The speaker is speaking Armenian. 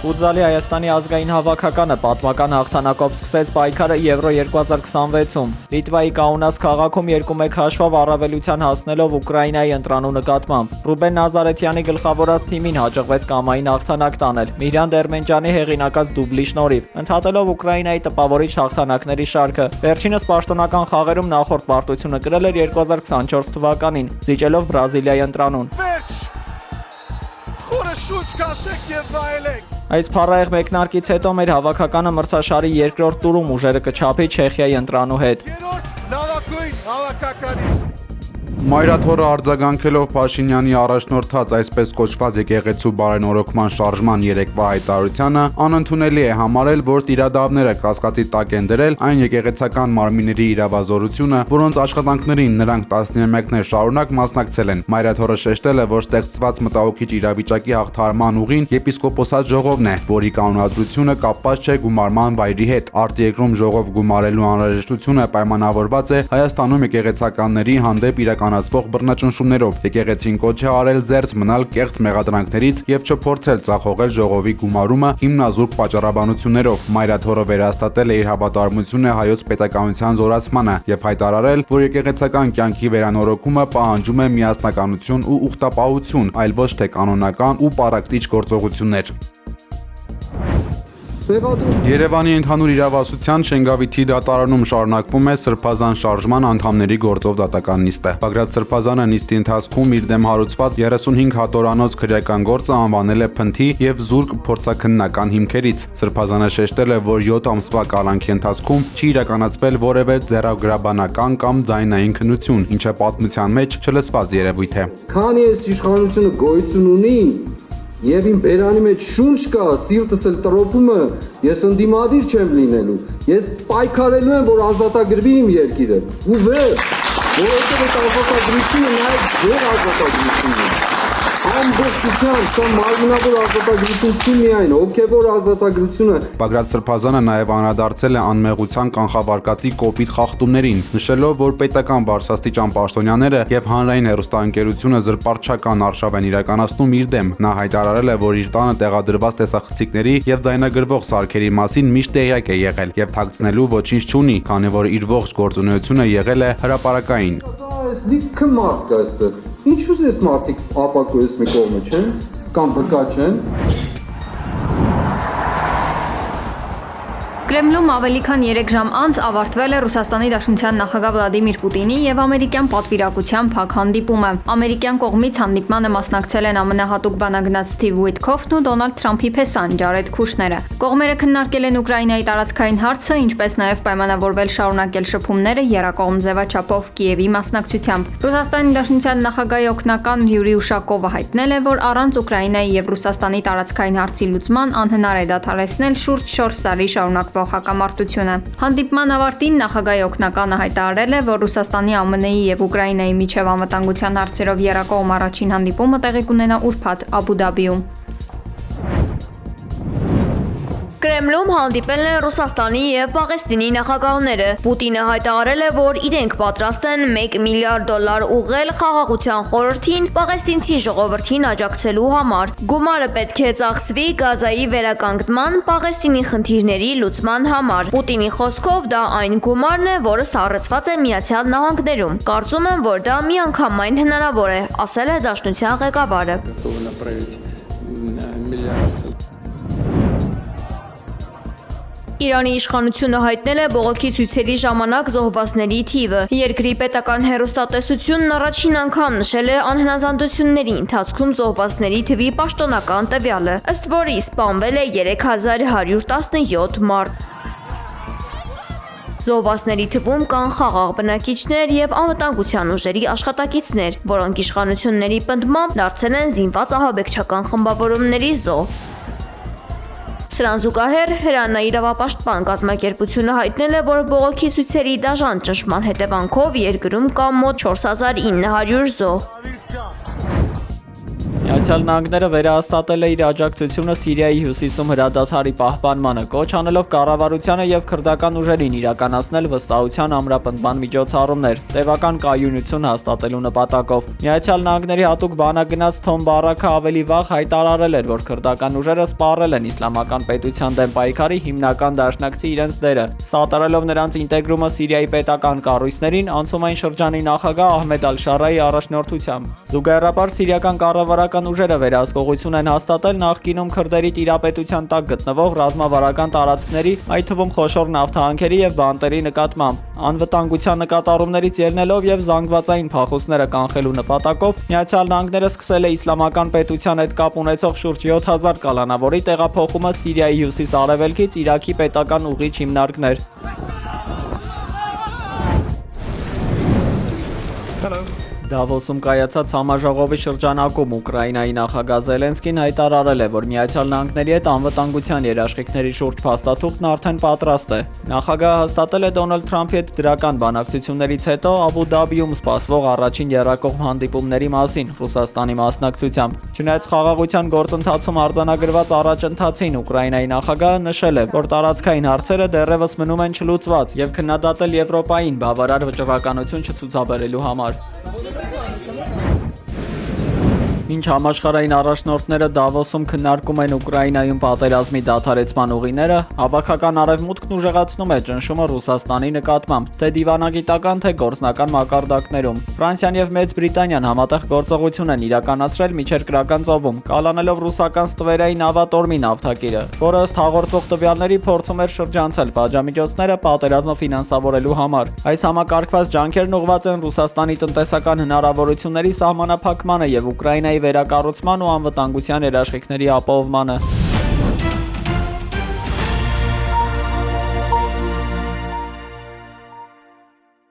Ֆուտզալի Հայաստանի ազգային հավաքականը պատմական հաղթանակով սկսեց պայքարը Եվրո 2026-ում։ Լիտվայի Կաունաս քաղաքում 2-1 հաշվով առավելության հասնելով Ուկրաինայի ընտրանու նկատմամբ։ Ռուբեն Նազարեթյանի գլխավորած թիմին հաջողվեց կամային հաղթանակ տանել Միրան Դերմենջյանի հեղինակած դուբլի շնորհիվ, ընդհատելով Ուկրաինայի տպավորիչ հաղթանակների շարքը։ Վերջինս պաշտոնական խաղերում նախորդ պարտությունը կրել էր 2024 թվականին, զիջելով Բրազիլիայի ընտրանուն։ Այս փառահեղ մեկնարկից հետո մեր հավաքականը մրցաշարի երկրորդ տուրում ուժերը կչափի Չեխիայի ընտրանու հետ։ Մայրաթորը արձագանքելով Փաշինյանի առաջնորդած այսպես կոչված եկեղեցու բարենորոգման շարժման երեկվա հայտարարությանը անընդունելի է համարել, որ տիրադավները կասկածի տակ են դրել այն եկեղեցական մարմինների իրավազորությունը, որոնց աշխատանքներին նրանք տասնամյակներ շարունակ մասնակցել են։ Մայրաթորը շեշտել է, որ ստեղծված մտահոգիչ իրավիճակի հաղթահարման ուղին եպիսկոպոսատ ժողովն է, որի կանոնադրությունը կապված չէ գումարման վայրի հետ։ Արտերկրում ժողով գումարելու անհրաժեշտությունը պայմանավորված է Հայաստանում եկեղեցականների հանդեպ իրականացվող բռնաճնշումներով։ Եկեղեցին կոչ է արել զերծ մնալ կեղծ մեղադրանքներից եւ չփորձել ձախողել ժողովի գումարումը հիմնազուրկ պատճառաբանություններով։ Մայրաթորը վերահաստատել է իր հավատարմությունը հայոց պետականության զորացմանը եւ հայտարարել, որ եկեղեցական կյանքի վերանորոգումը պահանջում է միասնականություն ու ուխտապահություն, այլ ոչ թե կանոնական ու պարակտիչ գործողություններ։ Երևանի ընդհանուր իրավասության Շենգավիթի դատարանում շարունակվում է Սրբազան շարժման անդամների գործով դատական նիստը։ Բագրատ Սրբազանը նիստի ընթացքում իր դեմ հարուցված 35 հատորանոց քրեական գործը անվանել է փնթի եւ զուրկ փորձաքննական հիմքերից։ Սրբազանը շեշտել է, որ 7 ամսվա կալանքի ընթացքում չի իրականացվել որևէ ձեռագրաբանական կամ ձայնային քննություն, ինչը պատմության մեջ չլսված երևույթ է։ Քանի այս իշխանությունը գոյություն ունի, եւ իմ բերանի մեջ շունչ կա, սիրտս էլ տրոփում է, ես ընդդիմադիր չեմ լինելու։ Ես պայքարելու եմ, որ ազատագրվի իմ երկիրը։ Ու վեր, որովհետեւ այդ ազատագրությունը նաեւ ձեր ազատագրությունն է։ Ամբողջությամբ սա մարմնավոր ազատագրություն չի միայն, հոգևոր ազատագրությունը։ Բագրատ Սրբազանը նաև անդրադարձել է անմեղության կանխավարկածի կոպիտ խախտումներին, նշելով, որ պետական բարձրաստիճան պաշտոնյաները եւ հանրային հեռուստաընկերությունը զրպարտչական արշավ են իրականացնում իր դեմ։ Նա հայտարարել է, որ իր տանը տեղադրված տեսախցիկների եւ ձայնագրվող սարքերի մասին միշտ տեղյակ է եղել եւ թաքցնելու ոչինչ չունի, քանի որ իր ողջ գործունեությունը եղել է հրապարակային։ Լիքը մարդ կա այստեղ։ Ինչու՞ ես մարդիկ ապակոյես մի կողմը չեն կամ բկա չեն։ Կրեմլում ավելի քան 3 ժամ անց ավարտվել է Ռուսաստանի Դաշնության նախագահ Վլադիմիր Պուտինի եւ ամերիկյան պատվիրակության փակ հանդիպումը։ Ամերիկյան կողմից հանդիպմանը մասնակցել են ԱՄՆ հատուկ բանագնաց Սթիվ Ուիթքոֆն ու Դոնալդ Թրամփի փեսան Ջարեդ Քուշները։ Կողմերը քննարկել են Ուկրաինայի տարածքային հարցը, ինչպես նաեւ պայմանավորվել շարունակել շփումները եռակողմ ձևաչափով Կիևի մասնակցությամբ։ Ռուսաստանի Դաշնության նախագահի օգնական Յուրի Ուշակովը հայտնել է, որ առանց Ուկրաինայի եւ Ռուսաստանի տարածքային հարցի լուծման անհնար է դադարեցնել շուրջ 4 տարի շարունակվող հակամարտությունը։ Հանդիպման ավարտին նախագահի օգնականը հայտարարել է, որ Ռուսաստանի, ԱՄՆ-ի եւ Ուկրաինայի միջև անվտանգության հարցերով եռակողմ առաջին հանդիպումը տեղի կունենա ուրբաթ Աբու Դաբիում։ Կրեմլում հանդիպել են Ռուսաստանի եւ Պաղեստինի նախագահները։ Պուտինը հայտարարել է, որ իրենք պատրաստ են $1 միլիարդ ուղղել խաղաղության խորհրդին պաղեստինցի ժողովրդին աջակցելու համար։ Գումարը պետք է ծախսվի Գազայի վերականգնման, Պաղեստինի խնդիրների լուծման համար։ Պուտինի խոսքով դա այն գումարն է, որը սառեցված է Միացյալ Նահանգներում։ Կարծում եմ, որ դա միանգամայն հնարավոր է, ասել է Դաշնության ղեկավարը։ Իրանի իշխանությունը հայտնել է բողոքի ցույցերի ժամանակ զոհվածների թիվը։ Երկրի պետական հեռուստատեսությունն առաջին անգամ նշել է անհնազանդությունների ընթացքում զոհվածների թվի պաշտոնական տվյալը, ըստ որի սպանվել է 3117 մարդ։ Զոհվածների թվում կան խաղաղ բնակիչներ եւ անվտանգության ուժերի աշխատակիցներ, որոնք իշխանությունների պնդմամբ դարձել են զինված ահաբեկչական խմբավորումների զոհ։ Սրան զուգահեռ Հրանայի իրավապաշտպան կազմակերպությունը հայտնել է, որ բողոքի ցույցերի դաժան ճնշման հետևանքով երկրում կա մոտ 4900 զոհ։ Միացյալ Նահանգները վերահաստատել է իր աջակցությունը Սիրիայի հյուսիսում հրադադարի պահպանմանը, կոչ անելով կառավարությանը եւ քրդական ուժերին իրականացնել վստահության ամրապնդման միջոցառումներ, տևական կայունություն հաստատելու նպատակով։ Միացյալ Նահանգների հատուկ բանագնաց Թոմ Բարաքը ավելի վաղ հայտարարել էր, որ քրդական ուժերը սպառել են իսլամական պետության դեմ պայքարի հիմնական դաշնակցի իրենց դերը, սատարելով նրանց ինտեգրումը Սիրիայի պետական կառույցներին անցումային շրջանի նախագահ Ահմեդ Ալ-Շարայի առաջնորդությամբ։ Զուգահեռաբար սիրիական կառավարական ուժերը վերահսկողություն են հաստատել նախկինում քրդերի տիրապետության տակ գտնվող ռազմավարական տարածքների, այդ թվում խոշոր նավթահանքերի եւ բանտերի նկատմամբ։ Անվտանգության նկատառումներից ելնելով եւ զանգվածային փախուստները կանխելու նպատակով Միացյալ Նահանգները սկսել է իսլամական պետության հետ կապ ունեցող շուրջ 7000 կալանավորի տեղափոխումը Սիրիայի հյուսիս-արևելքից Իրաքի պետական ուղիչ հիմնարկներ։ Դավոսում կայացած համաժողովի շրջանակում Ուկրաինայի նախագահ Զելենսկին հայտարարել է, որ Միացյալ Նահանգների հետ անվտանգության երաշխիքների շուրջ փաստաթուղթն արդեն պատրաստ է։ Նախագահը հաստատել է Դոնալդ Թրամփի հետ դրական բանակցություններից հետո Աբու Դաբիում սպասվող առաջին եռակողմ հանդիպումների մասին Ռուսաստանի մասնակցությամբ։ Չնայած խաղաղության գործընթացում արձանագրված առաջընթացին Ուկրաինայի նախագահը նշել է, որ տարածքային հարցերը դեռևս մնում են չլուծված եւ քննադատել Եվրոպային բավարար վճռականություն չցուցաբերելու համար։ Մինչ համաշխարհային առաջնորդները Դավոսում քննարկում են Ուկրաինայում պատերազմի դադարեցման ուղիները, հավաքական արևմուտքն ուժեղացնում է ճնշումը Ռուսաստանի նկատմամբ, թե դիվանագիտական, թե գործնական մակարդակներում։ Ֆրանսիան եւ Մեծ Բրիտանիան համատեղ գործողություն են իրականացրել Միջերկրական ծովում, կալանելով ռուսական ստվերային նավատորմի նավթակիրը, որը ըստ հաղորդվող տվյալների փորձում էր շրջանցել պատժամիջոցները պատերազմը ֆինանսավորելու համար։ Այս համակարգված ջանքերն ուղղված են Ռուսաստանի տնտեսական հնարավորությունների սահմանափակմանը եւ Ուկրաինայի վերակառուցման ու անվտանգության երաշխիքների ապահովմանը։